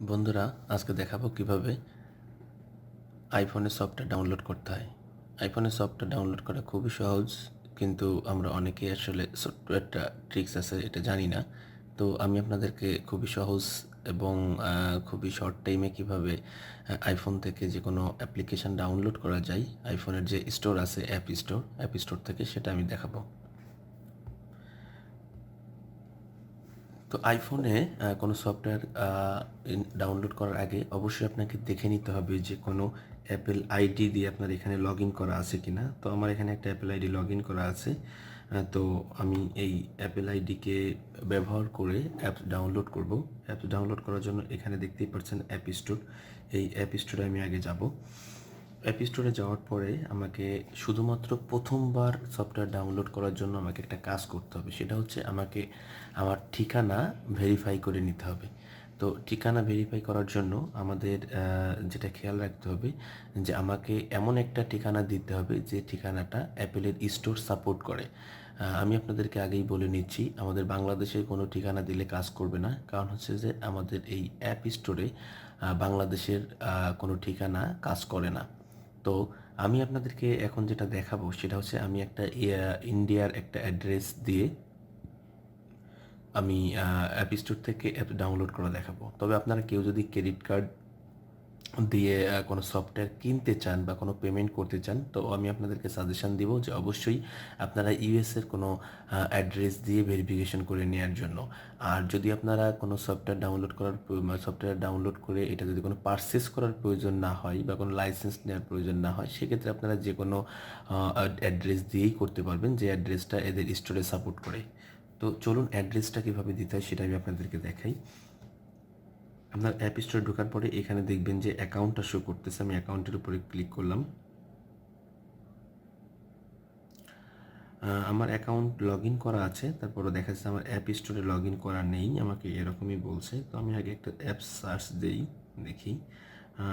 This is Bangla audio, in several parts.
বন্ধুরা, আজকে দেখাবো কিভাবে আইফোনের সফটওয়্যার ডাউনলোড করতে হয়। আইফোনের সফটওয়্যার ডাউনলোড করা খুবই সহজ, কিন্তু আমরা অনেকেই আসলে সফটওয়্যারটা ট্রিক্স আছে এটা জানি না। তো আমি আপনাদেরকে খুবই সহজ এবং খুবই শর্ট টাইমে কিভাবে আইফোন থেকে যে কোনো অ্যাপ্লিকেশান ডাউনলোড করা যায়, আইফোনের যে স্টোর আছে অ্যাপ স্টোর থেকে, সেটা আমি দেখাবো। তো আইফোনে কোনো সফটওয়্যার ডাউনলোড করার আগে অবশ্যই আপনাকে দেখে নিতে হবে যে কোনো অ্যাপেল আইডি দিয়ে আপনার এখানে লগ ইন করা আছে কি না। তো আমার এখানে একটা অ্যাপেল আইডি লগ ইন করা আছে। তো আমি এই অ্যাপেল আইডিকে ব্যবহার করে অ্যাপস ডাউনলোড করব। অ্যাপস ডাউনলোড করার জন্য এখানে দেখতেই পাচ্ছেন অ্যাপ স্টোর। এই অ্যাপ স্টোরে আমি আগে যাব। অ্যাপ স্টোরে যাওয়ার পরে আমাকে শুধুমাত্র প্রথমবার সফটওয়্যার ডাউনলোড করার জন্য আমাকে একটা কাজ করতে হবে। সেটা হচ্ছে আমাকে আমার ঠিকানা ভেরিফাই করে নিতে হবে। তো ঠিকানা ভেরিফাই করার জন্য আমাদের যেটা খেয়াল রাখতে হবে যে আমাকে এমন একটা ঠিকানা দিতে হবে যে ঠিকানাটা অ্যাপেলের স্টোর সাপোর্ট করে। আমি আপনাদেরকে আগেই বলে নিচ্ছি, আমাদের বাংলাদেশের কোনো ঠিকানা দিলে কাজ করবে না। কারণ হচ্ছে যে আমাদের এই অ্যাপ স্টোরে বাংলাদেশের কোনো ঠিকানা কাজ করে না। তো আমি আপনাদেরকে এখন যেটা দেখাবো সেটা হচ্ছে আমি একটা ইন্ডিয়ার একটা অ্যাড্রেস দিয়ে আমি অ্যাপ স্টোর থেকে অ্যাপ ডাউনলোড করে দেখাবো। তবে আপনারা কেউ যদি ক্রেডিট কার্ড দিয়ে কোনো সফটওয়্যার কিনতে চান বা কোনো পেমেন্ট করতে চান, তো আমি আপনাদেরকে সাজেশান দিব যে অবশ্যই আপনারা ইউএসের কোনো অ্যাড্রেস দিয়ে ভেরিফিকেশন করে নেওয়ার জন্য। আর যদি আপনারা কোনো সফটওয়্যার ডাউনলোড করে এটা যদি কোনো পারচেস করার প্রয়োজন না হয় বা কোনো লাইসেন্স নেওয়ার প্রয়োজন না হয়, সেক্ষেত্রে আপনারা যে কোনো অ্যাড্রেস দিয়েই করতে পারবেন, যে অ্যাড্রেসটা এদের স্টোরে সাপোর্ট করে। তো চলুন অ্যাড্রেসটা কীভাবে দিতে হয় সেটা আমি আপনাদেরকে দেখাই। আপনার অ্যাপ স্টোরে ঢোকার পরে এখানে দেখবেন যে অ্যাকাউন্টটা শো করতেছে। আমি অ্যাকাউন্টের উপরে ক্লিক করলাম। আমার অ্যাকাউন্ট লগ ইন করা আছে, তারপরে দেখা যাচ্ছে আমার অ্যাপ স্টোরে লগ ইন করা নেই, আমাকে এরকমই বলছে। তো আমি আগে একটা অ্যাপ সার্চ দেই, দেখি।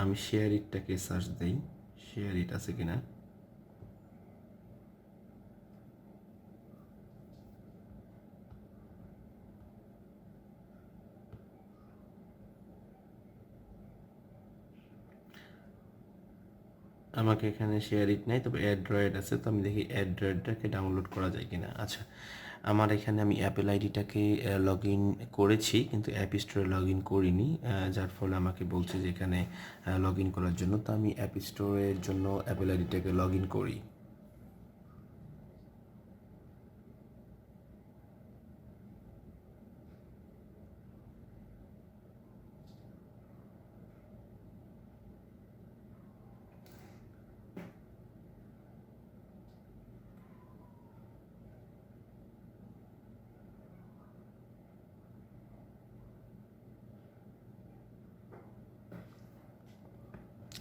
আমি শেয়ার ইটটাকে সার্চ দেই, শেয়ার ইট আছে কিনা। আমাকে এখানে শেয়ার ইট নাই, তবে অ্যান্ড্রয়েড আছে। তো আমি দেখি অ্যান্ড্রয়েডটাকে ডাউনলোড করা যায় কিনা। আচ্ছা, আমার এখানে আমি অ্যাপেল আইডিটাকে লগ ইন করেছি, কিন্তু অ্যাপ স্টোরে লগ ইন করিনি, যার ফলে আমাকে বলছে যে এখানে লগ ইন করার জন্য। তো আমি অ্যাপ স্টোরের জন্য অ্যাপেল আইডিটাকে লগ ইন করি।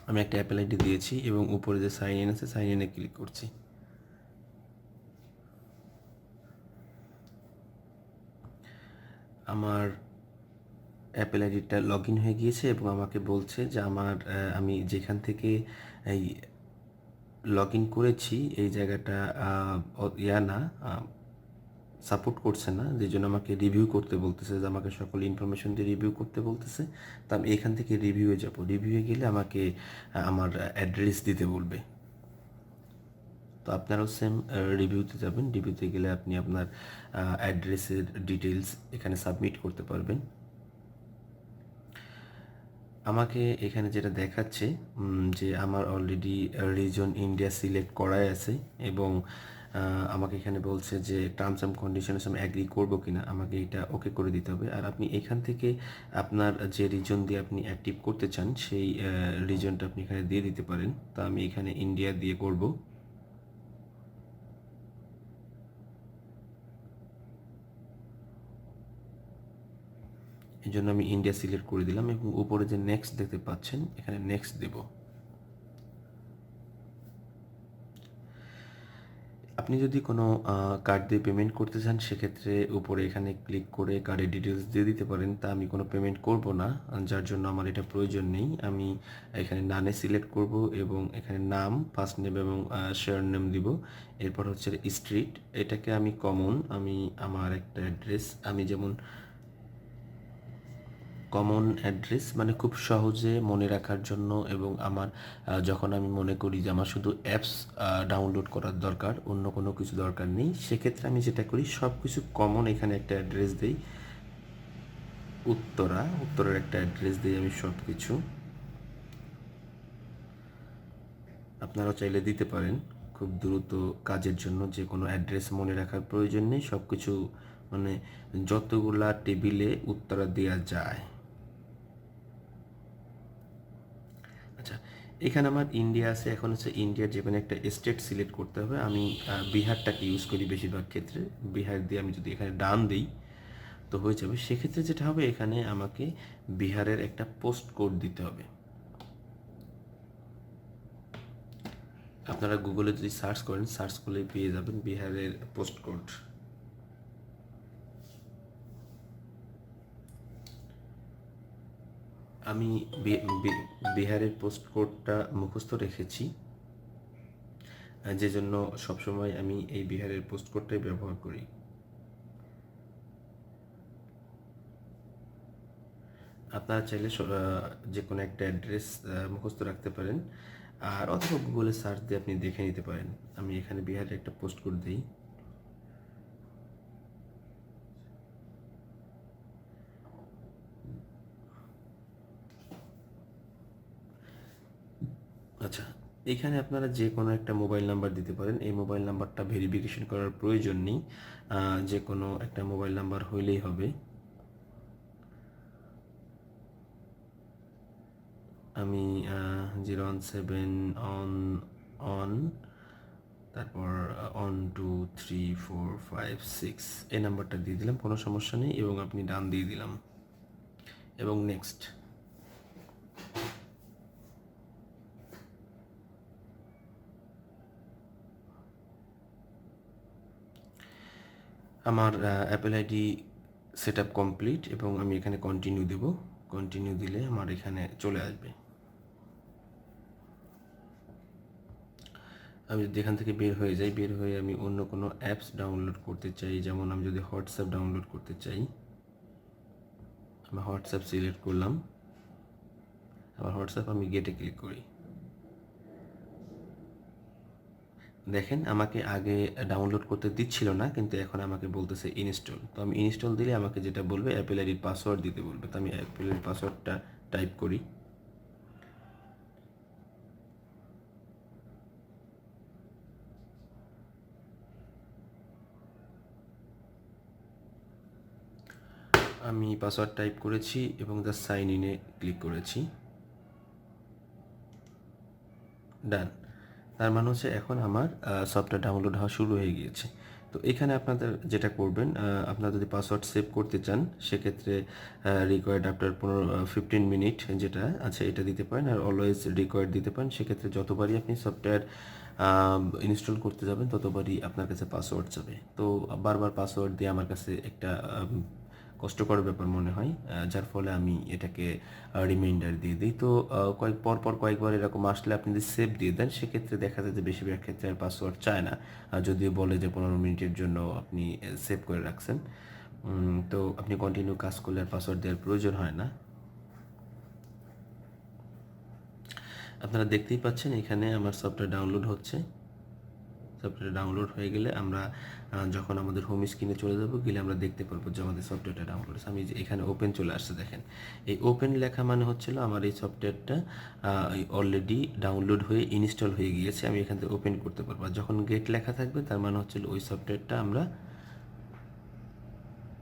আমি একটা অ্যাপেল আইডি দিয়েছি এবং উপরে যে সাইন ইন আছে, সাইন ইনে ক্লিক করছি। আমার অ্যাপেল আইডিটা লগ ইন হয়ে গিয়েছে এবং আমাকে বলছে যে আমি যেখান থেকে এই লগ ইন করেছি এই জায়গাটা ইয়া না, সাপোর্ট করছে না, যে জন্য আমাকে রিভিউ করতে বলতেছে, যে আমাকে সকল ইনফরমেশন দিয়ে রিভিউ করতে বলতেছে। তো আমি এখান থেকে রিভিউয়ে যাব। রিভিউয়ে গেলে আমাকে আমার অ্যাড্রেস দিতে বলবে। তো আপনারাও সেম রিভিউতে যাবেন। রিভিউতে গেলে আপনি আপনার অ্যাড্রেসের ডিটেলস এখানে সাবমিট করতে পারবেন। আমাকে এখানে যেটা দেখাচ্ছে যে আমার অলরেডি রিজন ইন্ডিয়া সিলেক্ট করাই আছে এবং আমাকে এখানে বলছে যে টার্মস অ্যান্ড কন্ডিশনস আমি অ্যাগ্রি করবো কিনা, আমাকে এটা ওকে করে দিতে হবে। আর আপনি এখান থেকে আপনার যে রিজন দিয়ে আপনি অ্যাক্টিভ করতে চান সেই রিজনটা আপনি এখানে দিয়ে দিতে পারেন। তো আমি এখানে ইন্ডিয়া দিয়ে করব। এই জন্য আমি ইন্ডিয়া সিলেক্ট করে দিলাম এবং উপরে যে নেক্সট দেখতে পাচ্ছেন এখানে নেক্সট দেব। আপনি যদি কোনো কার্ড দিয়ে পেমেন্ট করতে চান, সেক্ষেত্রে উপরে এখানে ক্লিক করে কার্ডের ডিটেলস দিয়ে দিতে পারেন। তা আমি কোনো পেমেন্ট করব না, যার জন্য আমার এটা প্রয়োজন নেই। আমি এখানে নানে সিলেক্ট করব এবং এখানে নাম, ফার্স্ট নেম এবং শেয়ার নেম দিব। এরপর হচ্ছে স্ট্রিট, এটাকে আমি কমন, আমি আমার একটা অ্যাড্রেস, আমি যেমন কমন অ্যাড্রেস, মানে খুব সহজে মনে রাখার জন্য, এবং আমার যখন আমি মনে করি যে আমার শুধু অ্যাপস ডাউনলোড করার দরকার, অন্য কোনো কিছু দরকার নেই, সেক্ষেত্রে আমি যেটা করি সব কিছু কমন এখানে একটা অ্যাড্রেস দিই। উত্তরার একটা অ্যাড্রেস দিই আমি সব কিছু। আপনারাও চাইলে দিতে পারেন। খুব দ্রুত কাজের জন্য যে কোনো অ্যাড্রেস মনে রাখার প্রয়োজন নেই, সব কিছু মানে যতগুলা টেবিলে উত্তরা দেওয়া যায়। আচ্ছা, এখানে আমার ইন্ডিয়া আছে, এখন হচ্ছে ইন্ডিয়ার যে কোনো একটা স্টেট সিলেক্ট করতে হবে। আমি বিহারটাকে ইউজ করি বেশিরভাগ ক্ষেত্রে। বিহার দিয়ে আমি যদি এখানে ডান দিই তো হয়ে যাবে। সেক্ষেত্রে যেটা হবে, এখানে আমাকে বিহারের একটা পোস্ট কোড দিতে হবে। আপনারা গুগলে যদি সার্চ করেন, সার্চ করলেই পেয়ে যাবেন বিহারের পোস্ট কোড। আমি বিহারের পোস্ট কোডটা মুখস্থ রেখেছি, যে জন্য সবসময় আমি এই বিহারের পোস্ট কোডটাই ব্যবহার করি। আপনারা চাইলে যে কোনো একটা অ্যাড্রেস মুখস্থ রাখতে পারেন, আর অথবা গুগলে সার্চ দিয়ে আপনি দেখে নিতে পারেন। আমি এখানে বিহারের একটা পোস্ট কোড দিই। আচ্ছা, এখানে আপনারা যে কোনো একটা মোবাইল নাম্বার দিতে পারেন। এই মোবাইল নাম্বারটা ভেরিফিকেশন করার প্রয়োজন নেই, যে কোনো একটা মোবাইল নাম্বার হইলেই হবে। আমি 017 অন অন তারপর 1 2 3 4 5 6 এই নাম্বারটা দিয়ে দিলাম, কোনো সমস্যা নেই, এবং আপনি ডান দিয়ে দিলাম এবং নেক্সট। আমার Apple ID set up complete, এবং আমি এখানে কন্টিনিউ দেব। কন্টিনিউ দিলে আমার এখানে চলে আসবে। আমি যদি এখান থেকে বের হয়ে যাই, বের হয়ে আমি অন্য কোনো অ্যাপস ডাউনলোড করতে চাই, যেমন আমি যদি হোয়াটসঅ্যাপ ডাউনলোড করতে চাই, আমি হোয়াটসঅ্যাপ সিলেক্ট করলাম। আবার হোয়াটসঅ্যাপ আমি গেটে ক্লিক করি। দেখেন, আমাকে আগে ডাউনলোড করতে দিচ্ছিল না, কিন্তু এখন আমাকে বলতেছে ইনস্টল। তো আমি ইনস্টল দিলে আমাকে যেটা বলবে, অ্যাপেল আইডির পাসওয়ার্ড দিতে বলবে। তো আমি অ্যাপেল আইডির পাসওয়ার্ডটা টাইপ করি। আমি পাসওয়ার্ড টাইপ করেছি এবং জাস্ট সাইন ইনে ক্লিক করেছি। ডান। তার মানে হচ্ছে এখন আমার সফটওয়্যার ডাউনলোড হওয়া শুরু হয়ে গিয়েছে। তো এখানে আপনাদের যেটা করবেন, আপনারা যদি পাসওয়ার্ড সেভ করতে চান, সেক্ষেত্রে রিকোয়ার্ড আফটার 15 মিনিট যেটা আছে এটা দিতে পারেন, আর অলওয়েজ রিকোয়ার্ড দিতে পারেন। সেক্ষেত্রে যতবারই আপনি সফটওয়্যার ইনস্টল করতে যাবেন ততবারই আপনার কাছে পাসওয়ার্ড যাবে। তো বারবার পাসওয়ার্ড দিয়ে আমার কাছে একটা কষ্টকর ব্যাপার মনে হয়, যার ফলে আমি এটাকে রিমাইন্ডার দিয়ে দিই। তো পরপর কয়েকবার এরকম আসলে আপনি যদি সেভ দিয়ে দেন, সেক্ষেত্রে দেখা যায় যে বেশিরভাগ ক্ষেত্রে আর পাসওয়ার্ড চায় না, যদিও বলে যে 15 মিনিটের জন্য আপনি সেভ করে রাখছেন। তো আপনি কন্টিনিউ কাজ করলে আর পাসওয়ার্ড দেওয়ার প্রয়োজন হয় না। আপনারা দেখতেই পাচ্ছেন এখানে আমার সফটওয়্যার ডাউনলোড হচ্ছে। সফটওয়্যার ডাউনলোড হয়ে গেলে আমরা যখন আমাদের হোম স্ক্রিনে চলে যাব, গেলে আমরা দেখতে পারবো যে আমাদের সফটওয়্যারটা ডাউনলোড হচ্ছে। আমি যে এখানে ওপেন চলে আসছে, দেখেন এই ওপেন লেখা মানে হচ্ছিল আমার এই সফটওয়্যারটা অলরেডি ডাউনলোড হয়ে ইনস্টল হয়ে গিয়েছে, আমি এখান থেকে ওপেন করতে পারবো। আর যখন গেট লেখা থাকবে তার মানে হচ্ছিল ওই সফটওয়্যারটা আমরা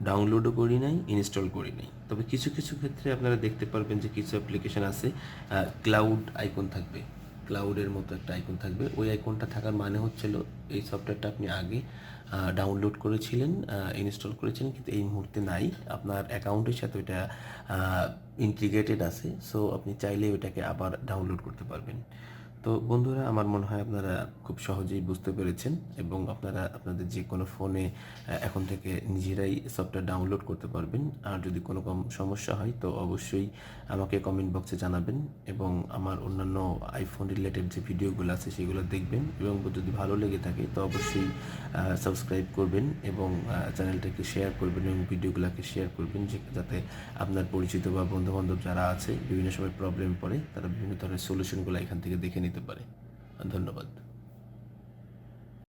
ডাউনলোডও করি নাই, ইনস্টল করি নাই। তবে কিছু কিছু ক্ষেত্রে আপনারা দেখতে পারবেন যে কিছু অ্যাপ্লিকেশন আছে ক্লাউড আইকন থাকবে, ক্লাউডের মতো একটা আইকন থাকবে। ওই আইকনটা থাকার মানে হচ্ছিল এই সফটওয়্যারটা আপনি আগে ডাউনলোড করেছিলেন, ইনস্টল করেছিলেন, কিন্তু এই মুহূর্তে নাই, আপনার অ্যাকাউন্টের সাথে ওইটা ইন্টিগ্রেটেড আছে। সো আপনি চাইলে ওইটাকে আবার ডাউনলোড করতে পারবেন। তো বন্ধুরা, আমার মনে হয় আপনারা খুব সহজেই বুঝতে পেরেছেন এবং আপনারা আপনাদের যে কোনো ফোনে এখন থেকে নিজেরাই সফটওয়্যার ডাউনলোড করতে পারবেন। আর যদি কোনো সমস্যা হয় তো অবশ্যই আমাকে কমেন্ট বক্সে জানাবেন এবং আমার অন্যান্য আইফোন রিলেটেড যে ভিডিওগুলো আছে সেগুলো দেখবেন এবং যদি ভালো লেগে থাকে তো অবশ্যই সাবস্ক্রাইব করবেন এবং চ্যানেলটাকে শেয়ার করবেন এবং ভিডিওগুলোকে শেয়ার করবেন যাতে আপনার পরিচিত বা বন্ধুবান্ধব যারা আছে বিভিন্ন সময় প্রবলেম পড়ে তারা বিভিন্ন ধরনের সলিউশনগুলো এখান থেকে দেখে নিতে পারে। ধন্যবাদ।